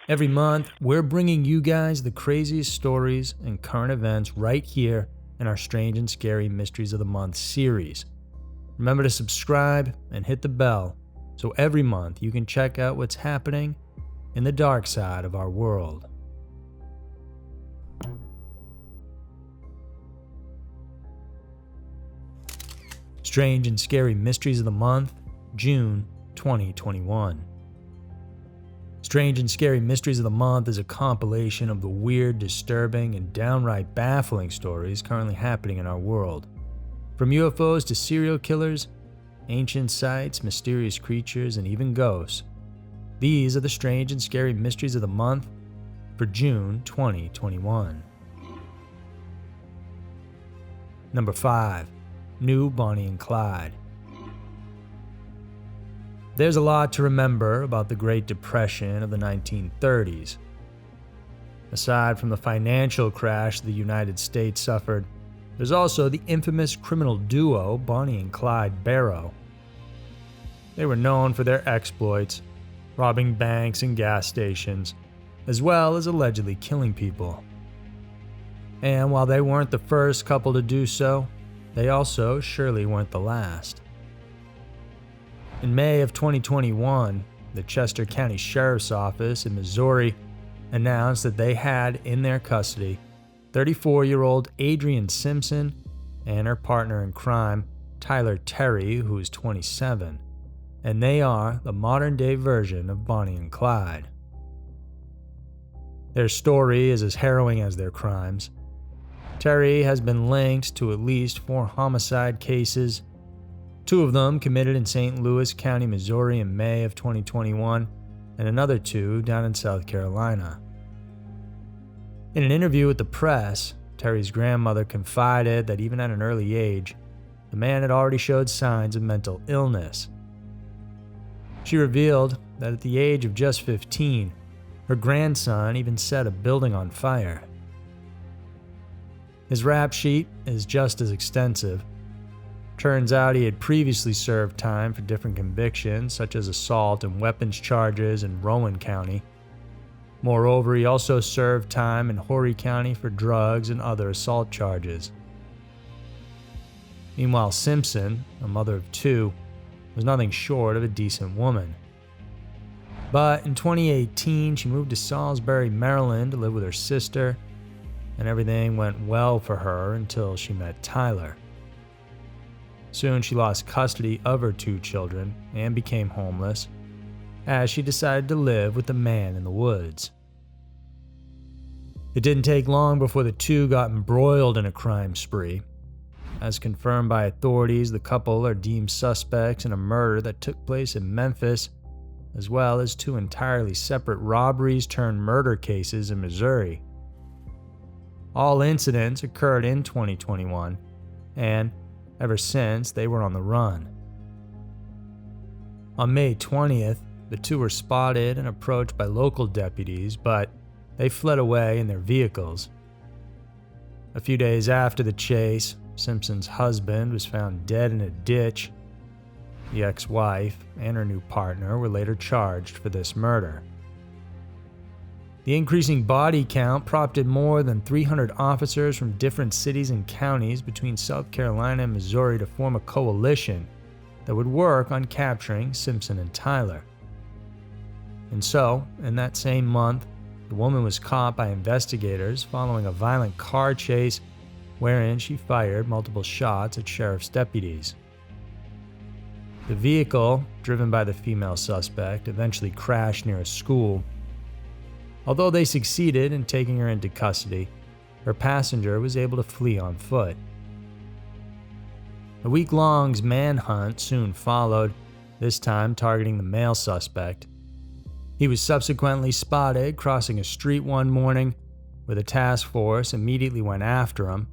Every month, we're bringing you guys the craziest stories and current events right here in our Strange and Scary Mysteries of the Month series. Remember to subscribe and hit the bell so every month you can check out what's happening in the dark side of our world. Strange and Scary Mysteries of the Month, June 2021. Strange and Scary Mysteries of the Month is a compilation of the weird, disturbing, and downright baffling stories currently happening in our world. From UFOs to serial killers, ancient sites, mysterious creatures, and even ghosts. These are the Strange and Scary Mysteries of the Month for June 2021. Number 5. New Bonnie and Clyde. There's a lot to remember about the Great Depression of the 1930s. Aside from the financial crash the United States suffered, there's also the infamous criminal duo Bonnie and Clyde Barrow. They were known for their exploits, robbing banks and gas stations, as well as allegedly killing people. And while they weren't the first couple to do so, they also surely weren't the last. In May of 2021, the Chester County Sheriff's Office in Missouri announced that they had in their custody 34-year-old Adrienne Simpson and her partner in crime, Tyler Terry, who is 27, and they are the modern-day version of Bonnie and Clyde. Their story is as harrowing as their crimes. Terry has been linked to at least 4 homicide cases, 2 of them committed in St. Louis County, Missouri in May of 2021, and another 2 down in South Carolina. In an interview with the press, Terry's grandmother confided that even at an early age, the man had already showed signs of mental illness. She revealed that at the age of just 15, her grandson even set a building on fire. His rap sheet is just as extensive. Turns out he had previously served time for different convictions, such as assault and weapons charges in Rowan County. Moreover, he also served time in Horry County for drugs and other assault charges. Meanwhile, Simpson, a mother of 2, was nothing short of a decent woman. But in 2018, she moved to Salisbury, Maryland to live with her sister, and everything went well for her until she met Tyler. Soon she lost custody of her 2 children and became homeless, as she decided to live with the man in the woods. It didn't take long before the 2 got embroiled in a crime spree. As confirmed by authorities, the couple are deemed suspects in a murder that took place in Memphis, as well as 2 entirely separate robberies turned murder cases in Missouri. All incidents occurred in 2021, and ever since, they were on the run. On May 20th, the 2 were spotted and approached by local deputies, but they fled away in their vehicles. A few days after the chase, Simpson's husband was found dead in a ditch. The ex-wife and her new partner were later charged for this murder. The increasing body count prompted more than 300 officers from different cities and counties between South Carolina and Missouri to form a coalition that would work on capturing Simpson and Tyler. And so, in that same month, the woman was caught by investigators following a violent car chase wherein she fired multiple shots at sheriff's deputies. The vehicle, driven by the female suspect, eventually crashed near a school. Although they succeeded in taking her into custody, her passenger was able to flee on foot. A week-long manhunt soon followed, this time targeting the male suspect. He was subsequently spotted crossing a street one morning, where the task force immediately went after him,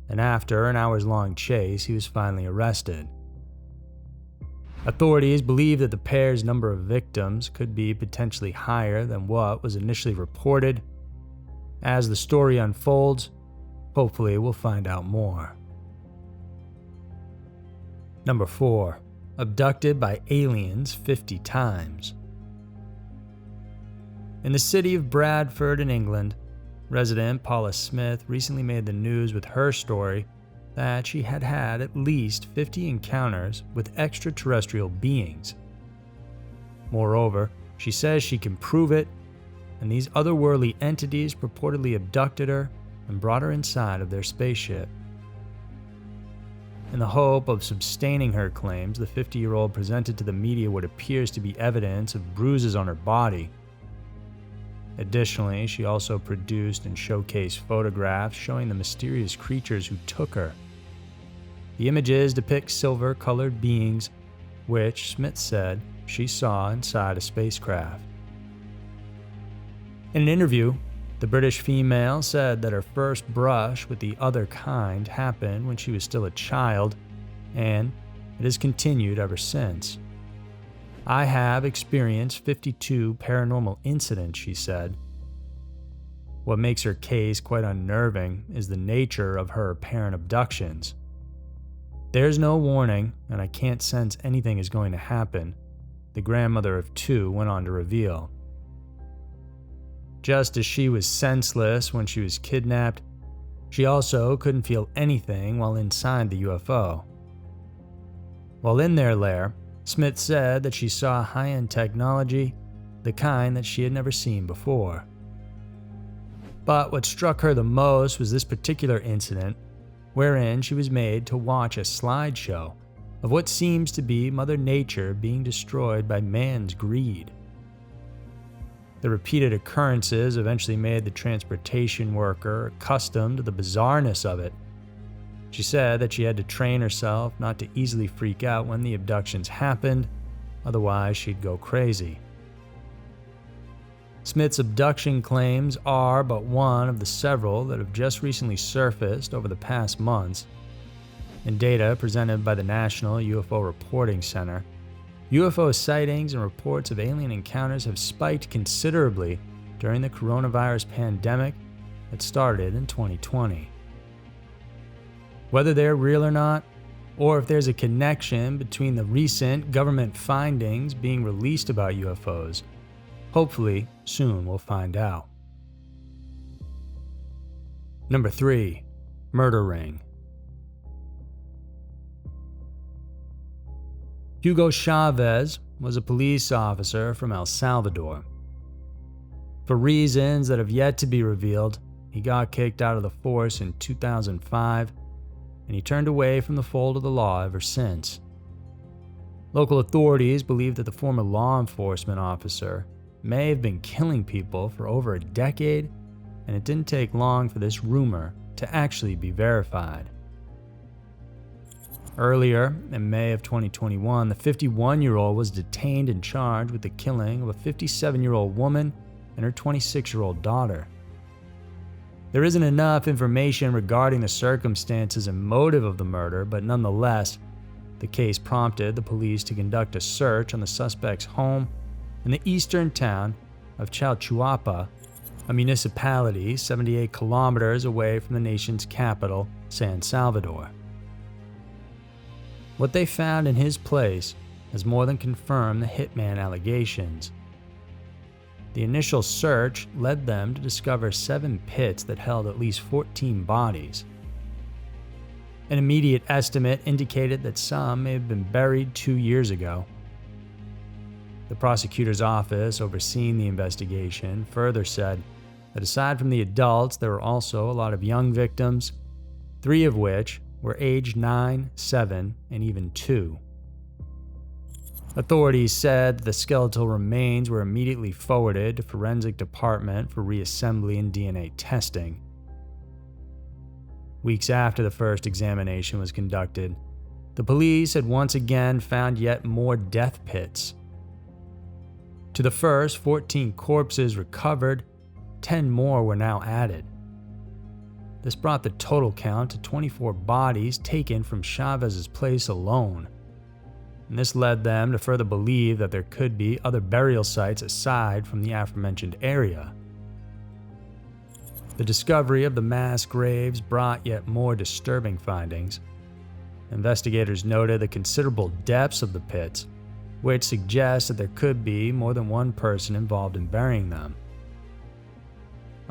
and after an hours-long chase, he was finally arrested. Authorities believe that the pair's number of victims could be potentially higher than what was initially reported. As the story unfolds, hopefully we'll find out more. Number 4. Abducted by aliens 50 times. In the city of Bradford in England, resident Paula Smith recently made the news with her story that she had had at least 50 encounters with extraterrestrial beings. Moreover, she says she can prove it, and these otherworldly entities purportedly abducted her and brought her inside of their spaceship. In the hope of sustaining her claims, the 50-year-old presented to the media what appears to be evidence of bruises on her body. Additionally, she also produced and showcased photographs showing the mysterious creatures who took her. The images depict silver-colored beings, which Smith said she saw inside a spacecraft. In an interview, the British female said that her first brush with the other kind happened when she was still a child, and it has continued ever since. I have experienced 52 paranormal incidents, she said. What makes her case quite unnerving is the nature of her apparent abductions. There's no warning, and I can't sense anything is going to happen, the grandmother of 2 went on to reveal. Just as she was senseless when she was kidnapped, she also couldn't feel anything while inside the UFO. While in their lair, Smith said that she saw high-end technology, the kind that she had never seen before. But what struck her the most was this particular incident, wherein she was made to watch a slideshow of what seems to be Mother Nature being destroyed by man's greed. The repeated occurrences eventually made the transportation worker accustomed to the bizarreness of it. She said that she had to train herself not to easily freak out when the abductions happened, otherwise she'd go crazy. Smith's abduction claims are but one of the several that have just recently surfaced over the past months. In data presented by the National UFO Reporting Center, UFO sightings and reports of alien encounters have spiked considerably during the coronavirus pandemic that started in 2020. Whether they're real or not, or if there's a connection between the recent government findings being released about UFOs, hopefully soon we'll find out. Number 3. Murder Ring. Hugo Chavez was a police officer from El Salvador. For reasons that have yet to be revealed, he got kicked out of the force in 2005, and he turned away from the fold of the law ever since. Local authorities believe that the former law enforcement officer may have been killing people for over a decade, and it didn't take long for this rumor to actually be verified. Earlier, in May of 2021, the 51-year-old was detained and charged with the killing of a 57-year-old woman and her 26-year-old daughter. There isn't enough information regarding the circumstances and motive of the murder, but nonetheless, the case prompted the police to conduct a search on the suspect's home in the eastern town of Chalchuapa, a municipality 78 kilometers away from the nation's capital, San Salvador. What they found in his place has more than confirmed the hitman allegations. The initial search led them to discover 7 pits that held at least 14 bodies. An immediate estimate indicated that some may have been buried 2 years ago. The prosecutor's office overseeing the investigation further said that aside from the adults, there were also a lot of young victims, 3 of which were aged 9, 7, and even 2. Authorities said that the skeletal remains were immediately forwarded to forensic department for reassembly and DNA testing. Weeks after the first examination was conducted, the police had once again found yet more death pits. To the first 14 corpses recovered, 10 more were now added. This brought the total count to 24 bodies taken from Chavez's place alone. And this led them to further believe that there could be other burial sites aside from the aforementioned area. The discovery of the mass graves brought yet more disturbing findings. Investigators noted the considerable depths of the pits, which suggests that there could be more than one person involved in burying them.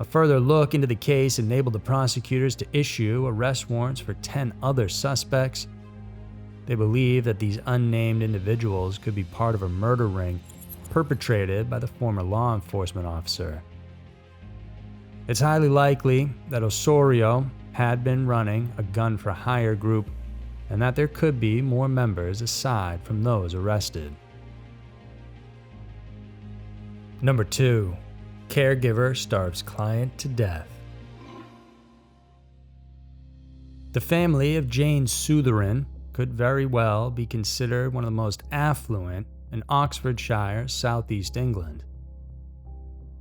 A further look into the case enabled the prosecutors to issue arrest warrants for 10 other suspects. They believed that these unnamed individuals could be part of a murder ring perpetrated by the former law enforcement officer. It's highly likely that Osorio had been running a gun-for-hire group and that there could be more members aside from those arrested. Number 2. Caregiver starves client to death. The family of Jane Sutherin could very well be considered one of the most affluent in Oxfordshire, southeast England.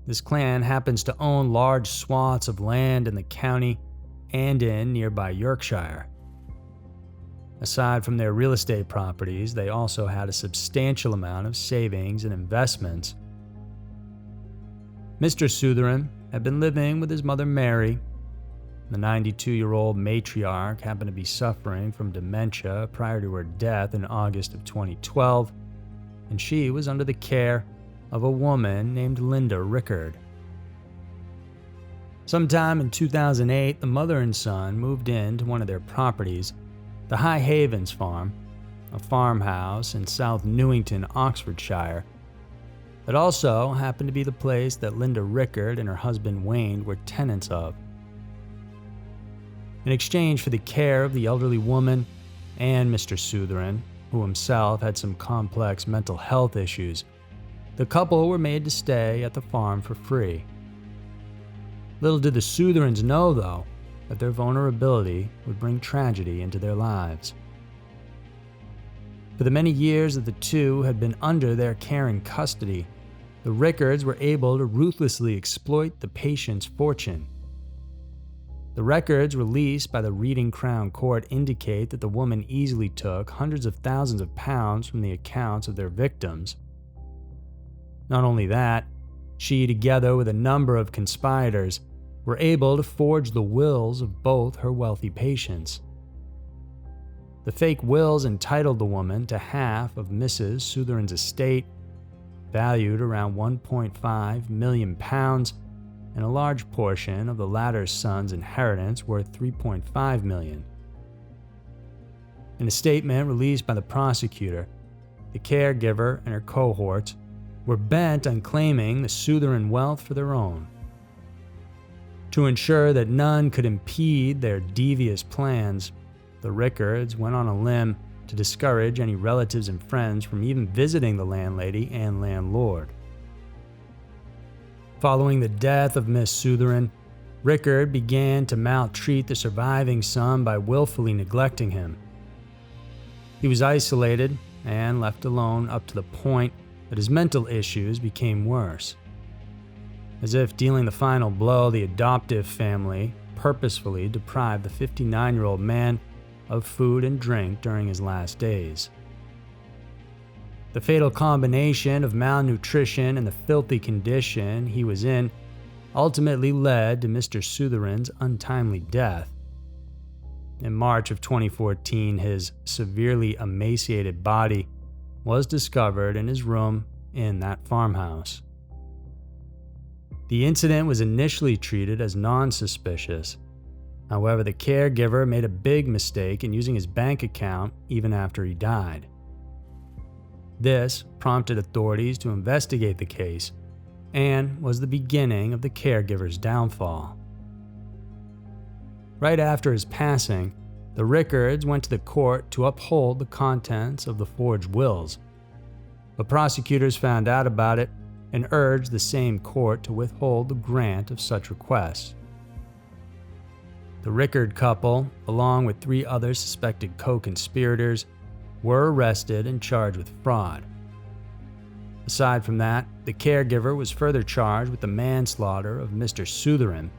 This clan happens to own large swaths of land in the county and in nearby Yorkshire. Aside from their real estate properties, they also had a substantial amount of savings and investments. Mr. Sutherin had been living with his mother Mary. The 92-year-old matriarch happened to be suffering from dementia prior to her death in August of 2012, and she was under the care of a woman named Linda Rickard. Sometime in 2008, the mother and son moved into one of their properties, the High Havens Farm, a farmhouse in South Newington, Oxfordshire. It also happened to be the place that Linda Rickard and her husband Wayne were tenants of. In exchange for the care of the elderly woman and Mr. Sutherin, who himself had some complex mental health issues, the couple were made to stay at the farm for free. Little did the Sutherins know, though, that their vulnerability would bring tragedy into their lives. For the many years that the two had been under their care and custody, the Rickards were able to ruthlessly exploit the patient's fortune. The records released by the Reading Crown Court indicate that the woman easily took hundreds of thousands of pounds from the accounts of their victims. Not only that, she, together with a number of conspirators, were able to forge the wills of both her wealthy patients. The fake wills entitled the woman to half of Mrs. Sutherin's estate, valued around £1.5 million, and a large portion of the latter's son's inheritance worth $3.5 million. In a statement released by the prosecutor, the caregiver and her cohorts were bent on claiming the Sutherin wealth for their own. To ensure that none could impede their devious plans, the Rickards went on a limb to discourage any relatives and friends from even visiting the landlady and landlord. Following the death of Miss Sutherin, Rickard began to maltreat the surviving son by willfully neglecting him. He was isolated and left alone up to the point that his mental issues became worse. As if dealing the final blow, the adoptive family purposefully deprived the 59-year-old man of food and drink during his last days. The fatal combination of malnutrition and the filthy condition he was in ultimately led to Mr. Sutherin's untimely death. In March of 2014, his severely emaciated body was discovered in his room in that farmhouse. The incident was initially treated as non-suspicious. However, the caregiver made a big mistake in using his bank account even after he died. This prompted authorities to investigate the case and was the beginning of the caregiver's downfall. Right after his passing, the Rickards went to the court to uphold the contents of the forged wills, but prosecutors found out about it and urged the same court to withhold the grant of such requests. The Rickard couple, along with 3 other suspected co-conspirators, were arrested and charged with fraud. Aside from that, the caregiver was further charged with the manslaughter of Mr. Sutherin.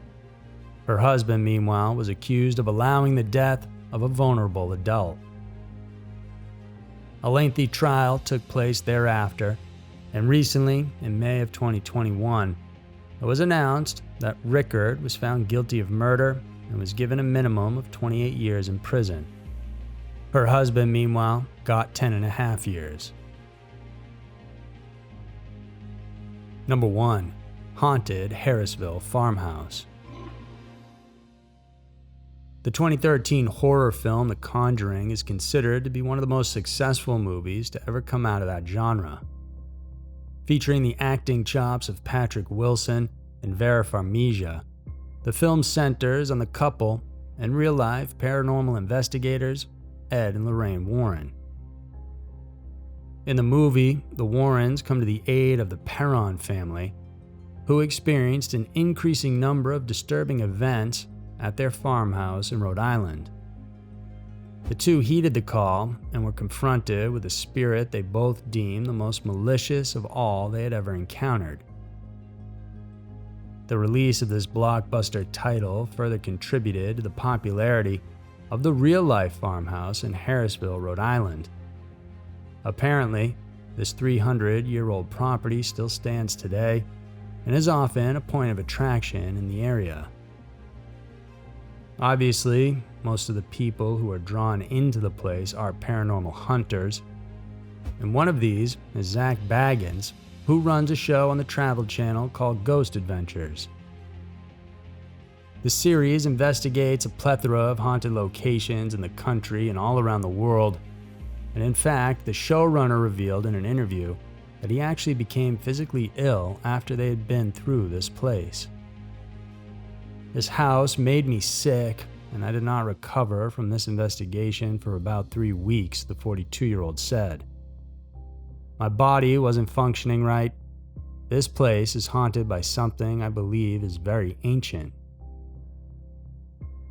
Her husband, meanwhile, was accused of allowing the death of a vulnerable adult. A lengthy trial took place thereafter, and recently, in May of 2021, it was announced that Rickard was found guilty of murder and was given a minimum of 28 years in prison. Her husband, meanwhile, got 10.5 years. Number 1. haunted Harrisburg farmhouse. The 2013 horror film The Conjuring is considered to be one of the most successful movies to ever come out of that genre. Featuring the acting chops of Patrick Wilson and Vera Farmiga, the film centers on the couple and real-life paranormal investigators Ed and Lorraine Warren. In the movie, the Warrens come to the aid of the Perron family, who experienced an increasing number of disturbing events at their farmhouse in Rhode Island. The two heeded the call and were confronted with a spirit they both deemed the most malicious of all they had ever encountered. The release of this blockbuster title further contributed to the popularity of the real-life farmhouse in Harrisburg, Rhode Island. Apparently, this 300-year-old property still stands today and is often a point of attraction in the area. Obviously, most of the people who are drawn into the place are paranormal hunters, and one of these is Zach Baggins, who runs a show on the Travel Channel called Ghost Adventures. The series investigates a plethora of haunted locations in the country and all around the world, and in fact, the showrunner revealed in an interview that he actually became physically ill after they had been through this place. This house made me sick, and I did not recover from this investigation for about 3 weeks, the 42-year-old said. My body wasn't functioning right. This place is haunted by something I believe is very ancient.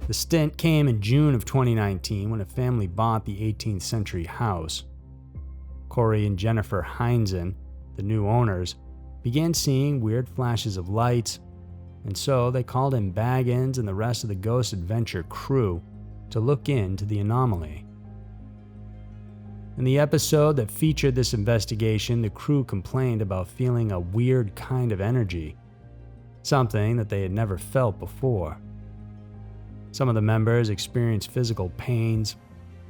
The stint came in June of 2019 when a family bought the 18th century house. Corey and Jennifer Heinzen, the new owners, began seeing weird flashes of lights, and so they called in Baggins and the rest of the Ghost Adventure crew to look into the anomaly. In the episode that featured this investigation, the crew complained about feeling a weird kind of energy, something that they had never felt before. Some of the members experienced physical pains,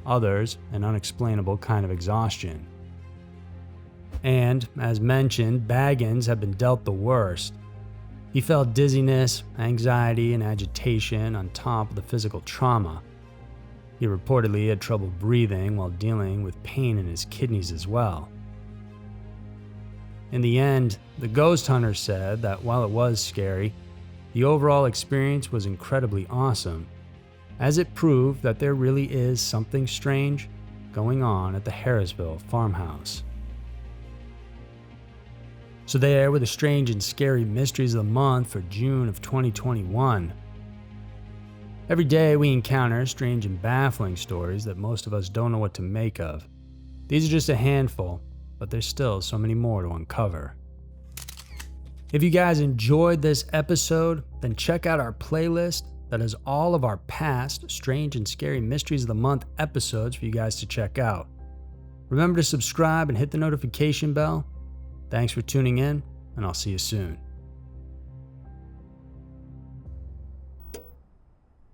others an unexplainable kind of exhaustion. And, as mentioned, Baggins had been dealt the worst. He felt dizziness, anxiety, and agitation on top of the physical trauma. He reportedly had trouble breathing while dealing with pain in his kidneys as well. In the end, the ghost hunter said that while it was scary, the overall experience was incredibly awesome, as it proved that there really is something strange going on at the Harrisburg farmhouse. So there were the strange and scary mysteries of the month for June of 2021. Every day we encounter strange and baffling stories that most of us don't know what to make of. These are just a handful, but there's still so many more to uncover. If you guys enjoyed this episode, then check out our playlist that has all of our past strange and scary mysteries of the month episodes for you guys to check out. Remember to subscribe and hit the notification bell. Thanks for tuning in, and I'll see you soon.